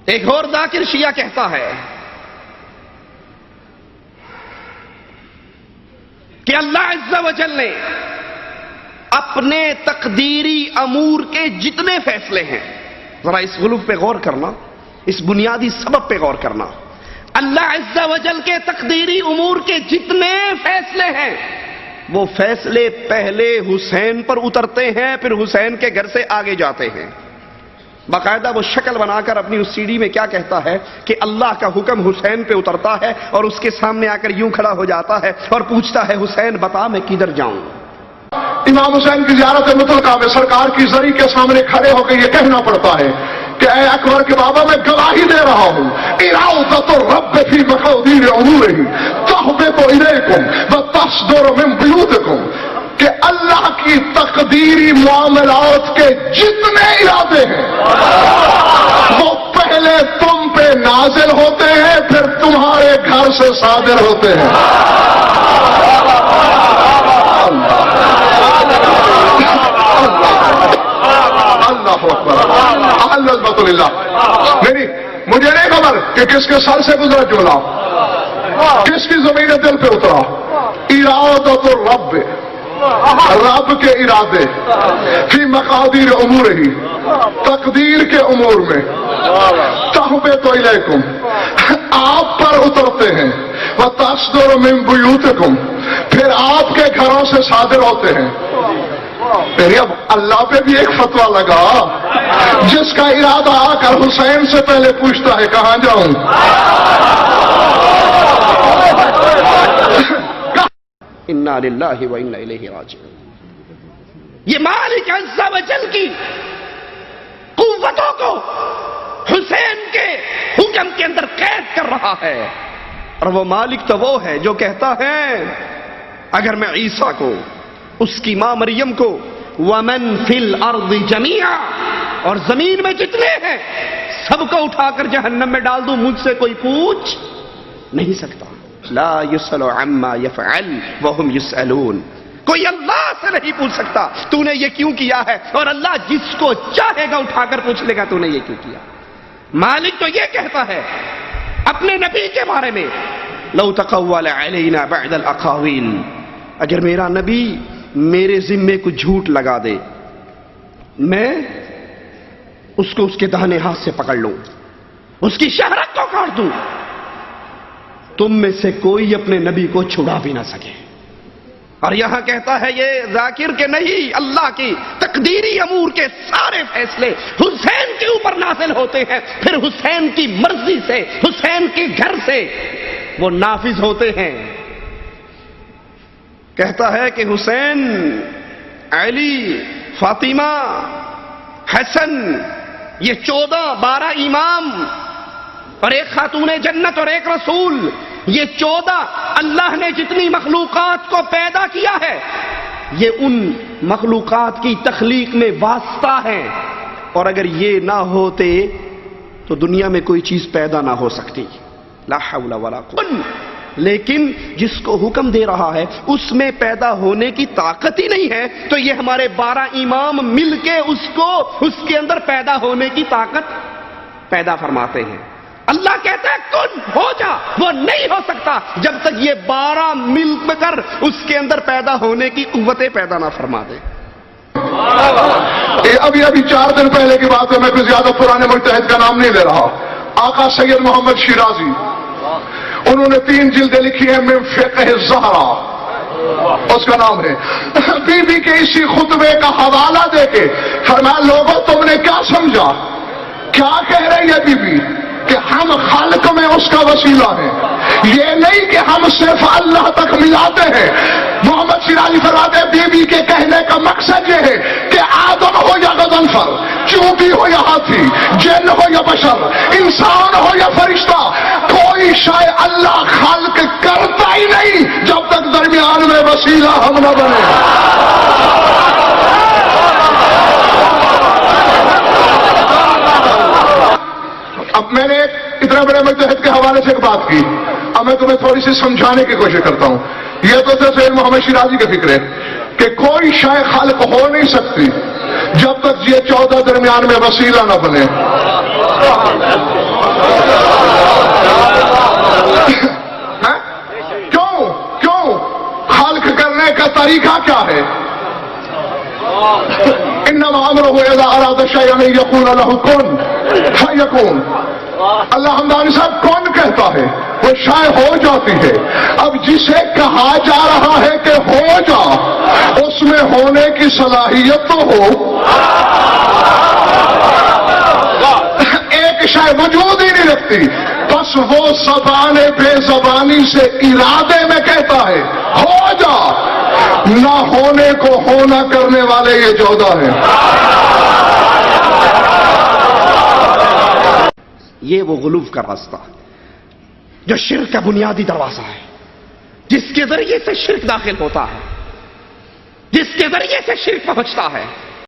ایک اور ذاکر شیعہ کہتا ہے کہ اللہ عز و جل نے اپنے تقدیری امور کے جتنے فیصلے ہیں، ذرا اس غلو پہ غور کرنا، اس بنیادی سبب پہ غور کرنا، اللہ عز و جل کے تقدیری امور کے جتنے فیصلے ہیں وہ فیصلے پہلے حسین پر اترتے ہیں، پھر حسین کے گھر سے آگے جاتے ہیں۔ باقاعدہ وہ شکل بنا کر اپنی اس سیڑھی میں کیا کہتا ہے کہ اللہ کا حکم حسین پہ اترتا ہے اور اس کے سامنے آ کر یوں کھڑا ہو جاتا ہے اور پوچھتا ہے حسین بتا میں کدھر جاؤں۔ امام حسین کی زیارت مطلقہ میں سرکار کی زری کے سامنے کھڑے ہو کے یہ کہنا پڑتا ہے کہ اے اکبر کے بابا میں گواہی دے رہا ہوں، اراؤۃ الرب فی مقادیر امورہ تہبط الیکم وتصدر من بیوتکم، کہ اللہ کی تقدیری معاملات کے جتنے ارادے ہیں وہ پہلے تم پہ نازل ہوتے ہیں، پھر تمہارے گھر سے صادر ہوتے ہیں۔ اللہ اکبر، اللہ نہیں، مجھے نہیں خبر کہ کس کے سر سے گزرا چولا، کس کی زمین دل پہ اترا۔ ارادۃ الرب، رب کے ارادے، فی مقادیر امور ہی، تقدیر کے امور میں، تہبط الیکم، آپ پر اترتے ہیں، وتصدر من بیوتکم، پھر آپ کے گھروں سے صادر ہوتے ہیں۔ اب اللہ پہ بھی ایک فتویٰ لگا، جس کا ارادہ آ کر حسین سے پہلے پوچھتا ہے کہاں جاؤں۔ انا للہ و انا الیہ راجعون۔ یہ مالک عز و جل کی قوتوں کو حسین کے حکم کے اندر قید کر رہا ہے، اور وہ مالک تو وہ ہے جو کہتا ہے اگر میں عیسیٰ کو، اس کی ماں مریم کو، ومن فی الارض جمیعا، اور زمین میں جتنے ہیں سب کو اٹھا کر جہنم میں ڈال دوں، مجھ سے کوئی پوچھ نہیں سکتا۔ لا یسأل عما یفعل وهم یسألون، کوئی اللہ سے نہیں پوچھ سکتا تو نے یہ کیوں کیا ہے، اور اللہ جس کو چاہے گا اٹھا کر پوچھ لے گا تو نے یہ کیوں کیا۔ مالک تو یہ کہتا ہے اپنے نبی کے بارے میں، لو تقول علینا بعد الاقاویل، اگر میرا نبی میرے ذمے کو جھوٹ لگا دے، میں اس کو اس کے داہنے ہاتھ سے پکڑ لوں، اس کی شہرت کو کاٹ دوں، تم میں سے کوئی اپنے نبی کو چھڑا بھی نہ سکے۔ اور یہاں کہتا ہے یہ ذاکر کے نہیں، اللہ کی تقدیری امور کے سارے فیصلے حسین کے اوپر نازل ہوتے ہیں، پھر حسین کی مرضی سے، حسین کے گھر سے وہ نافذ ہوتے ہیں۔ کہتا ہے کہ حسین، علی، فاطمہ، حسن، یہ 12 امام اور ایک خاتون جنت اور ایک رسول، یہ 14 اللہ نے جتنی مخلوقات کو پیدا کیا ہے یہ ان مخلوقات کی تخلیق میں واسطہ ہیں، اور اگر یہ نہ ہوتے تو دنیا میں کوئی چیز پیدا نہ ہو سکتی۔ لا حول ولا قوت، لیکن جس کو حکم دے رہا ہے اس میں پیدا ہونے کی طاقت ہی نہیں ہے، تو یہ ہمارے 12 امام مل کے اس کے اندر پیدا ہونے کی طاقت پیدا فرماتے ہیں۔ اللہ کہتا ہے کن ہو جا، وہ نہیں ہو سکتا جب تک یہ 12 مل کر اس کے اندر پیدا ہونے کی قوتیں پیدا نہ فرما دے۔ ابھی 4 دن پہلے کی بات ہے، میں کوئی زیادہ پرانے مجتہد کا نام نہیں لے رہا، آقا سید محمد شیرازی، انہوں نے 3 جلدیں لکھی ہیں من فقہ الزہرا، اس کا نام ہے، بی بی کے اسی خطبے کا حوالہ دے کے فرمایا لوگوں تم نے کیا سمجھا، کیا کہہ رہی ہے بی بی کہ ہم خالق میں اس کا وسیلہ ہے، یہ نہیں کہ ہم صرف اللہ تک ملاتے ہیں۔ محمد شیرازی فرماتے ہیں بی بی کے کہنے کا مقصد یہ ہے کہ آدم ہو یا غضنفر، چونٹی ہو یا ہاتھی، جن ہو یا بشر، انسان ہو یا فرشتہ، کوئی شے اللہ خالق کرتا ہی نہیں جب تک درمیان میں وسیلہ ہم نہ بنے۔ اب میں نے اتنا بڑے مجتہد کے حوالے سے ایک بات کی، اب میں تمہیں تھوڑی سی سمجھانے کی کوشش کرتا ہوں۔ یہ تو سید محمد شیرازی کا فکر ہے کہ کوئی شے خالق ہو نہیں سکتی جب تک یہ 14 درمیان میں وسیلہ نہ بنے۔ اذا اراد شيئا ان يقول له كن فيكون. اللہ حمدانی صاحب کون کہتا ہے وہ شے ہو جاتی ہے. اب جسے کہا جا رہا ہے کہ ہو جا, اس میں ہونے کی صلاحیت تو ہو. ایک شے وجود ہی نہیں رکھتی, بس وہ زبان بے زبانی سے ارادے میں کہتا ہے ہو جا. نہ ہونے کو ہونا کرنے والے یہ جودا ہیں. یہ وہ غلوف کا راستہ جو شرک کا بنیادی دروازہ ہے, جس کے ذریعے سے شرک داخل ہوتا ہے, جس کے ذریعے سے شرک پہنچتا ہے.